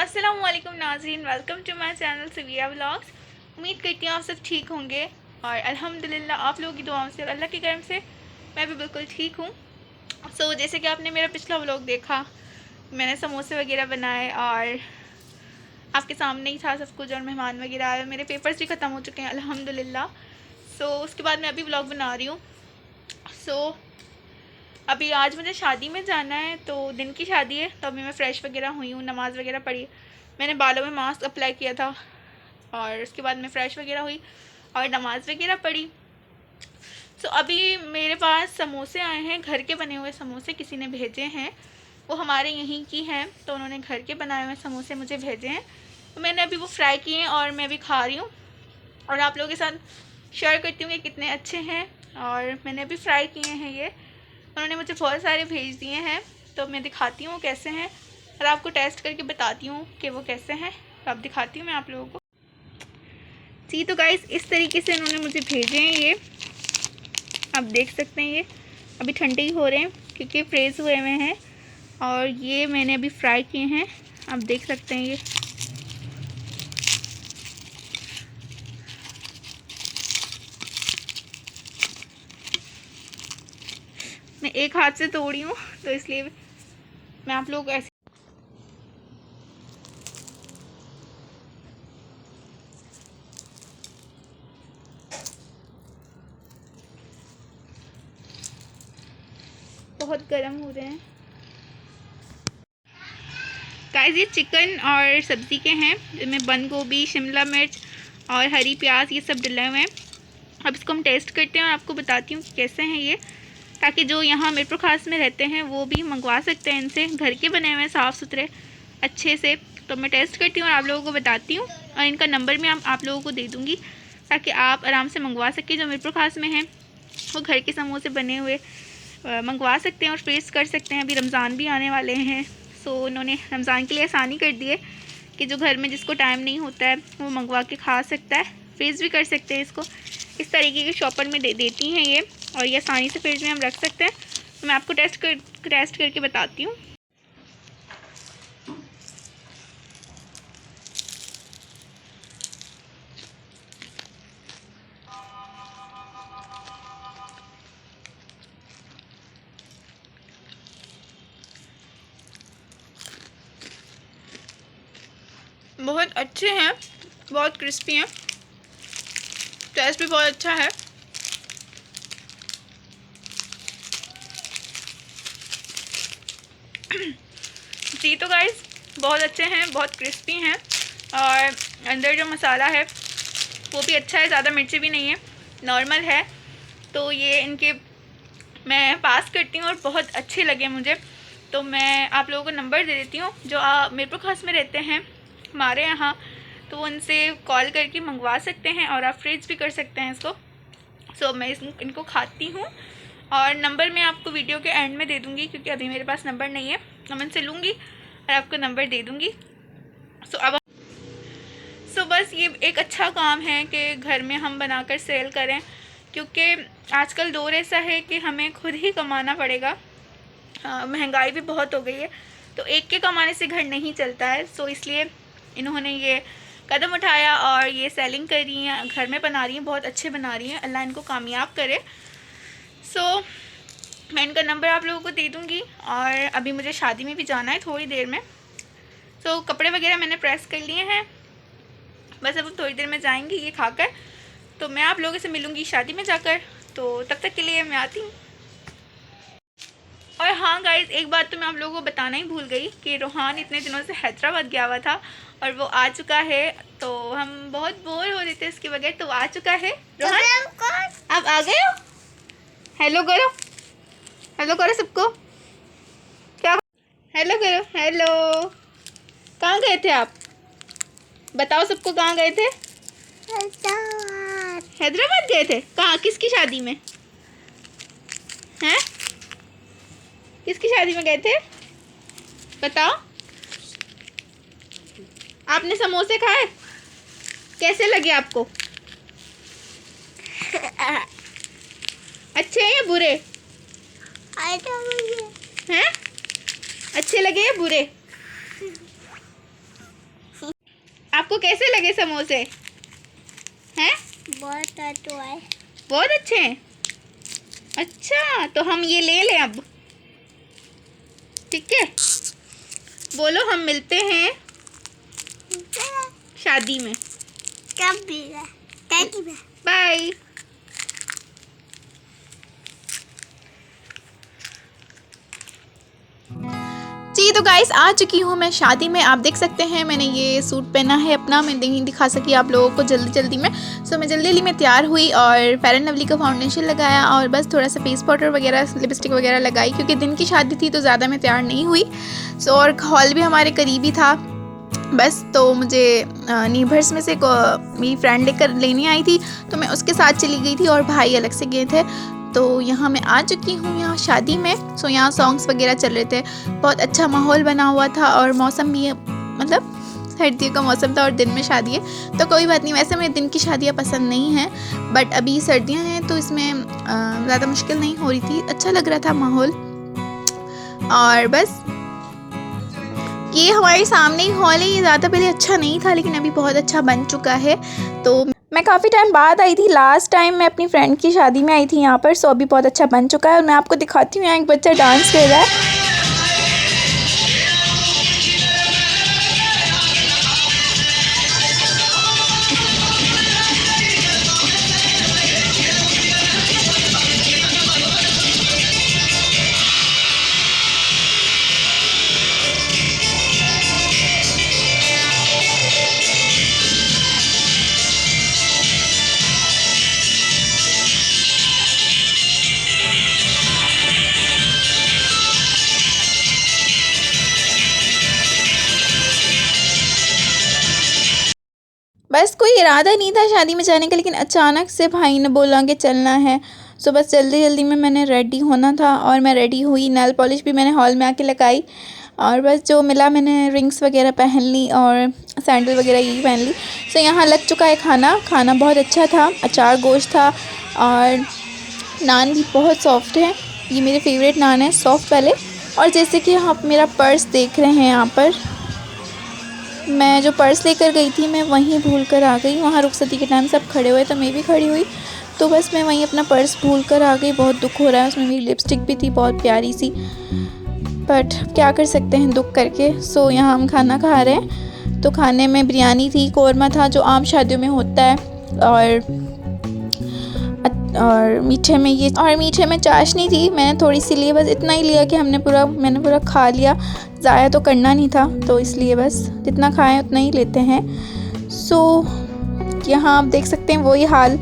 अस्सलाम वालेकुम नाज़रीन, welcome to my channel Saviya vlogs. उम्मीद करती हूँ आप सब ठीक होंगे और अल्हम्दुलिल्लाह आप लोगों की दुआओं से और अल्लाह के करम से मैं भी बिल्कुल ठीक हूँ। जैसे कि आपने मेरा पिछला व्लॉग देखा, मैंने समोसे वगैरह बनाए और आपके सामने ही था सब कुछ और मेहमान वगैरह आए। मेरे पेपर्स भी ख़त्म हो चुके हैं अल्हम्दुलिल्लाह। उसके बाद मैं अभी व्लॉग बना रही हूँ। अभी आज मुझे शादी में जाना है, तो दिन की शादी है, तो अभी मैं फ़्रेश वगैरह हुई हूँ, नमाज़ वगैरह पढ़ी, मैंने बालों में मास्क अप्लाई किया था और उसके बाद मैं फ़्रेश वगैरह हुई और नमाज़ वगैरह पढ़ी। अभी मेरे पास समोसे आए हैं, घर के बने हुए समोसे किसी ने भेजे हैं, वो हमारे यहीं की हैं, तो उन्होंने घर के बनाए हुए समोसे मुझे भेजे हैं। तो मैंने अभी वो फ्राई किए हैं और मैं अभी खा रही हूँ और आप लोगों के साथ शेयर करती हूँ कि कितने अच्छे हैं। और मैंने अभी फ्राई किए हैं, ये उन्होंने मुझे बहुत सारे भेज दिए हैं, तो मैं दिखाती हूँ कैसे हैं और आपको टेस्ट करके बताती हूँ कि वो कैसे हैं। तो अब दिखाती हूँ मैं आप लोगों को। जी तो गाइस, इस तरीके से इन्होंने मुझे भेजे हैं, ये आप देख सकते हैं। ये अभी ठंडे ही हो रहे हैं क्योंकि फ्रीज़ हुए हुए हैं और ये मैंने अभी फ्राई किए हैं, आप देख सकते हैं। ये मैं एक हाथ से तोड़ी हूँ, तो इसलिए मैं आप लोगों को ऐसे बहुत गर्म हो रहे हैं। गाइस, ये चिकन और सब्ज़ी के हैं, जिनमें बंद गोभी, शिमला मिर्च और हरी प्याज ये सब डले हुए हैं। अब इसको हम टेस्ट करते हैं और आपको बताती हूँ कि कैसे हैं ये, ताकि जो यहाँ मीरपुर खास में रहते हैं वो भी मंगवा सकते हैं इनसे। घर के बने हुए हैं, साफ़ सुथरे अच्छे से। तो मैं टेस्ट करती हूँ और आप लोगों को बताती हूँ और इनका नंबर मैं आप लोगों को दे दूँगी ताकि आप आराम से मंगवा सकें। जो मीरपुर खास में हैं वो घर के समोसे बने हुए मंगवा सकते हैं और फ्रीज़ कर सकते हैं। अभी रमज़ान भी आने वाले हैं, उन्होंने रमज़ान के लिए आसानी कर दी है कि जो घर में जिसको टाइम नहीं होता है वो मंगवा के खा सकता है, फ्रीज़ भी कर सकते हैं। इसको इस तरीके के शॉपर में देती हैं ये, और ये आसानी से फ्रिज में हम रख सकते हैं। तो मैं आपको टेस्ट करके बताती हूँ। बहुत अच्छे हैं, बहुत क्रिस्पी हैं, टेस्ट भी बहुत अच्छा है। जी तो गाइस, बहुत अच्छे हैं, बहुत क्रिस्पी हैं और अंदर जो मसाला है वो भी अच्छा है, ज़्यादा मिर्ची भी नहीं है, नॉर्मल है। तो ये इनके मैं पास करती हूँ और बहुत अच्छे लगे मुझे। तो मैं आप लोगों को नंबर दे देती हूँ जो मीरपुर खास में रहते हैं हमारे यहाँ, तो उनसे कॉल करके मंगवा सकते हैं और आप फ्रीज भी कर सकते हैं इसको। मैं इनको खाती हूँ और नंबर मैं आपको वीडियो के एंड में दे दूँगी, क्योंकि अभी मेरे पास नंबर नहीं है, तो मैं इनसे लूँगी और आपको नंबर दे दूँगी। बस ये एक अच्छा काम है कि घर में हम बनाकर सेल करें, क्योंकि आजकल दौर ऐसा है कि हमें खुद ही कमाना पड़ेगा। महंगाई भी बहुत हो गई है, तो एक के कमाने से घर नहीं चलता है। इसलिए इन्होंने ये कदम उठाया और ये सेलिंग कर रही हैं, घर में बना रही हैं, बहुत अच्छे बना रही हैं, अल्लाह इनको कामयाब करे। मैं इनका नंबर आप लोगों को दे दूँगी और अभी मुझे शादी में भी जाना है थोड़ी देर में। कपड़े वगैरह मैंने प्रेस कर लिए हैं, बस अब थोड़ी देर में जाएंगे ये खाकर। तो मैं आप लोगों से मिलूँगी शादी में जाकर, तो तब तक के लिए मैं आती हूँ। और हाँ गाइज़, एक बात तो मैं आप लोगों को बताना ही भूल गई कि रोहान इतने दिनों से हैदराबाद गया हुआ था और वो आ चुका है। तो हम बहुत बोर हो रहे थे उसके बगैर, तो आ चुका है रोहान। आप आ गए हो? हेलो करो, हेलो करो सबको, क्या हेलो करो, हेलो। कहाँ गए थे आप? बताओ सबको, कहाँ गए थे? हैदराबाद गए थे। कहाँ, किसकी शादी में हैं? किसकी शादी में गए थे बताओ? आपने समोसे खाए, कैसे लगे आपको? अच्छे हैं या बुरे हैं? अच्छे लगे या बुरे? आपको कैसे लगे समोसे हैं? बहुत अच्छा है। बहुत अच्छे हैं। अच्छा, तो हम ये ले लें अब, ठीक है? बोलो हम मिलते हैं शादी में। कब भी बाय। जी तो गाइस आ चुकी हूँ मैं शादी में। आप देख सकते हैं मैंने ये सूट पहना है अपना, मैं नहीं दिखा सकी आप लोगों को जल्दी में। सो मैं जल्दी में तैयार हुई और फेयर एंड लवली का फाउंडेशन लगाया और बस थोड़ा सा फेस पाउडर वगैरह लिपस्टिक वगैरह लगाई, क्योंकि दिन की शादी थी तो ज़्यादा मैं तैयार नहीं हुई। सो और हॉल भी हमारे करीब ही था बस, तो मुझे नीबर्स में से मेरी फ्रेंड लेने आई थी तो मैं उसके साथ चली गई थी और भाई अलग से गए थे। तो यहाँ मैं आ चुकी हूँ यहाँ शादी में। सो यहाँ सॉन्ग्स वगैरह चल रहे थे, बहुत अच्छा माहौल बना हुआ था और मौसम भी मतलब सर्दियों का मौसम था और दिन में शादी है तो कोई बात नहीं। वैसे मुझे दिन की शादियाँ पसंद नहीं हैं, बट अभी सर्दियाँ हैं तो इसमें ज़्यादा मुश्किल नहीं हो रही थी, अच्छा लग रहा था माहौल। और बस ये हमारे सामने ही हॉल है, ये ज़्यादा पहले अच्छा नहीं था लेकिन अभी बहुत अच्छा बन चुका है। तो मैं काफ़ी टाइम बाद आई थी, लास्ट टाइम मैं अपनी फ्रेंड की शादी में आई थी यहाँ पर। सो अभी बहुत अच्छा बन चुका है और मैं आपको दिखाती हूँ यहाँ एक बच्चा डांस कर रहा है। बस कोई इरादा नहीं था शादी में जाने का, लेकिन अचानक से भाई ने बोला कि चलना है। सो बस जल्दी में मैंने रेडी होना था और मैं रेडी हुई। नेल पॉलिश भी मैंने हॉल में आके लगाई और बस जो मिला मैंने रिंग्स वगैरह पहन ली और सैंडल वगैरह यही पहन ली। सो यहाँ लग चुका है खाना बहुत अच्छा था, अचार गोश्त था और नान भी बहुत सॉफ्ट है, ये मेरे फेवरेट नान है सॉफ्ट वाले। और जैसे कि आप मेरा पर्स देख रहे हैं यहाँ पर, मैं जो पर्स लेकर गई थी मैं वहीं भूल कर आ गई। वहाँ रुखसती के टाइम सब खड़े हुए तो मैं भी खड़ी हुई, तो बस मैं वहीं अपना पर्स भूल कर आ गई। बहुत दुख हो रहा है, उसमें मेरी लिपस्टिक भी थी बहुत प्यारी सी, बट क्या कर सकते हैं दुख करके। सो यहाँ हम खाना खा रहे हैं, तो खाने में बिरयानी थी, कौरमा था जो आम शादियों में होता है, और मीठे में चाशनी थी। मैंने थोड़ी सी ली, बस इतना ही लिया कि मैंने पूरा खा लिया, ज़ाया तो करना नहीं था, तो इसलिए बस जितना खाएं उतना ही लेते हैं। सो यहाँ आप देख सकते हैं वही हाल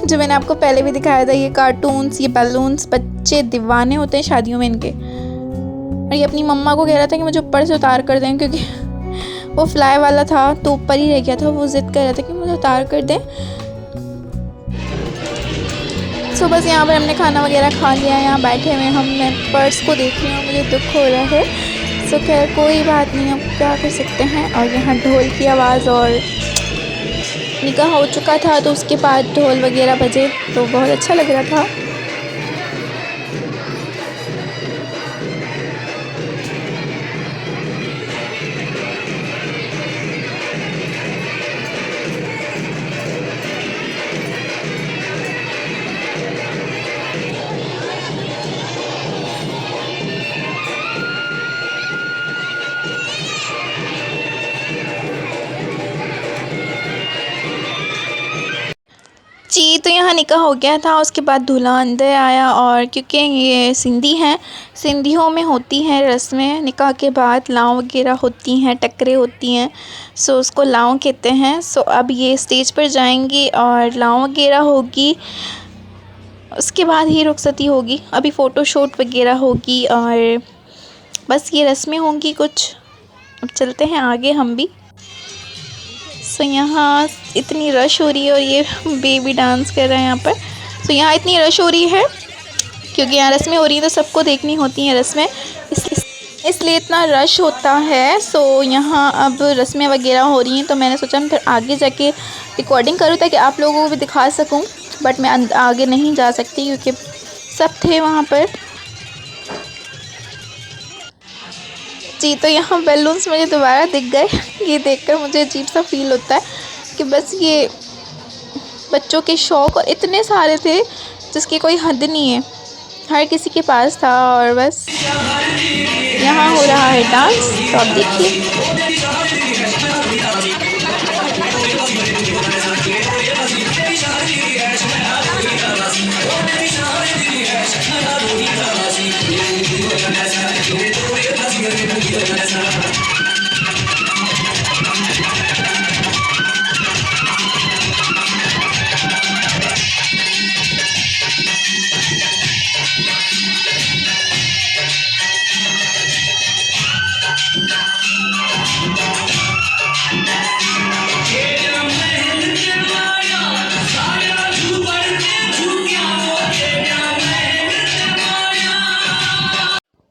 जो मैंने आपको पहले भी दिखाया था। ये कार्टून्स, ये बैलून्स, बच्चे दीवाने होते हैं शादियों में इनके। और ये अपनी मम्मा को कह रहा था कि मुझे ऊपर से उतार कर दें, क्योंकि वो फ्लाई वाला था तो ऊपर ही रह गया था। वो ज़िद कर रहा था कि मुझे उतार कर दें। सो बस यहाँ पर हमने खाना वगैरह खा लिया, यहाँ बैठे हुए हम, मैं पर्स को देख रही हूँ, मुझे दुख हो रहा है। सो खैर कोई बात नहीं, अब क्या कर सकते हैं। और यहाँ ढोल की आवाज़, और निकाह हो चुका था तो उसके बाद ढोल वगैरह बजे तो बहुत अच्छा लग रहा था। जी तो यहाँ निकाह हो गया था, उसके बाद दूल्हा अंदर आया। और क्योंकि ये सिंधी हैं, सिंधियों में होती हैं रस्में, निकाह के बाद लाव वगैरह होती हैं, टकरे होती हैं, सो उसको लाव कहते हैं। सो अब ये स्टेज पर जाएंगी और लाव वगैरह होगी, उसके बाद ही रुखसती होगी, अभी फ़ोटोशूट वगैरह होगी और बस ये रस्में होंगी कुछ। अब चलते हैं आगे हम भी। सो यहाँ इतनी रश हो रही है और ये बेबी डांस कर रहा है यहाँ पर। सो यहाँ इतनी रश हो रही है क्योंकि यहाँ रस्में हो रही हैं तो सबको देखनी होती हैं रस्में, इसलिए इतना रश होता है। सो यहाँ अब रस्में वगैरह हो रही हैं तो मैंने सोचा मैं फिर आगे जाके रिकॉर्डिंग करूँ ताकि आप लोगों को भी दिखा सकूँ, बट मैं आगे नहीं जा सकती क्योंकि सब थे वहाँ पर। जी। तो यहाँ बैलून्स मुझे दोबारा दिख गए। ये देखकर मुझे अजीब सा फील होता है कि बस ये बच्चों के शौक़ और इतने सारे थे जिसकी कोई हद नहीं है, हर किसी के पास था। और बस यहाँ हो रहा है डांस, तो आप देखिए।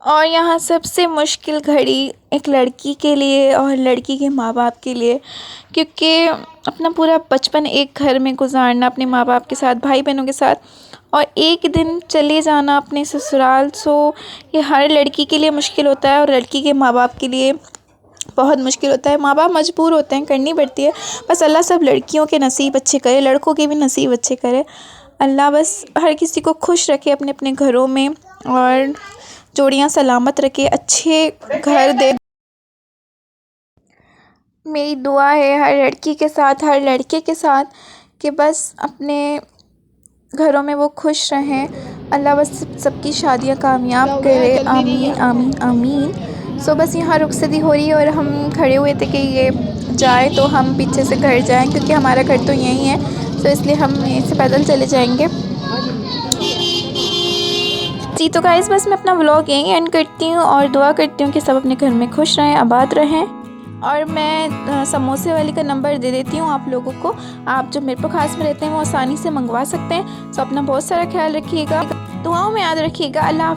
और यहाँ सबसे मुश्किल घड़ी एक लड़की के लिए और लड़की के माँ बाप के लिए, क्योंकि अपना पूरा बचपन एक घर में गुजारना अपने माँ बाप के साथ, भाई बहनों के साथ, और एक दिन चले जाना अपने ससुराल। सो ये हर लड़की के लिए मुश्किल होता है और लड़की के माँ बाप के लिए बहुत मुश्किल होता है। माँ बाप मजबूर होते हैं, करनी पड़ती है। बस अल्लाह सब लड़कियों के नसीब अच्छे करे, लड़कों के भी नसीब अच्छे करे। अल्लाह बस हर किसी को खुश रखे अपने अपने घरों में, और जोड़ियाँ सलामत रखे, अच्छे घर दे। मेरी दुआ है हर लड़की के साथ, हर लड़के के साथ, कि बस अपने घरों में वो खुश रहें। अल्लाह बस सबकी शादियाँ कामयाब करे, आमीन आमीन आमीन। सो बस यहाँ रुखसती हो रही है और हम खड़े हुए थे कि ये जाए तो हम पीछे से घर जाएं, क्योंकि हमारा घर तो यहीं है। तो इसलिए हम यहीं से पैदल चले जाएंगे। जी तो गाइस, बस मैं अपना व्लॉग यहीं एंड करती हूँ और दुआ करती हूँ कि सब अपने घर में खुश रहें, आबाद रहें। और मैं समोसे वाली का नंबर दे देती हूँ आप लोगों को। आप जो मीरपुर खास में रहते हैं वो आसानी से मंगवा सकते हैं। तो अपना बहुत सारा ख्याल रखिएगा, दुआओं में याद रखिएगा। अल्लाह।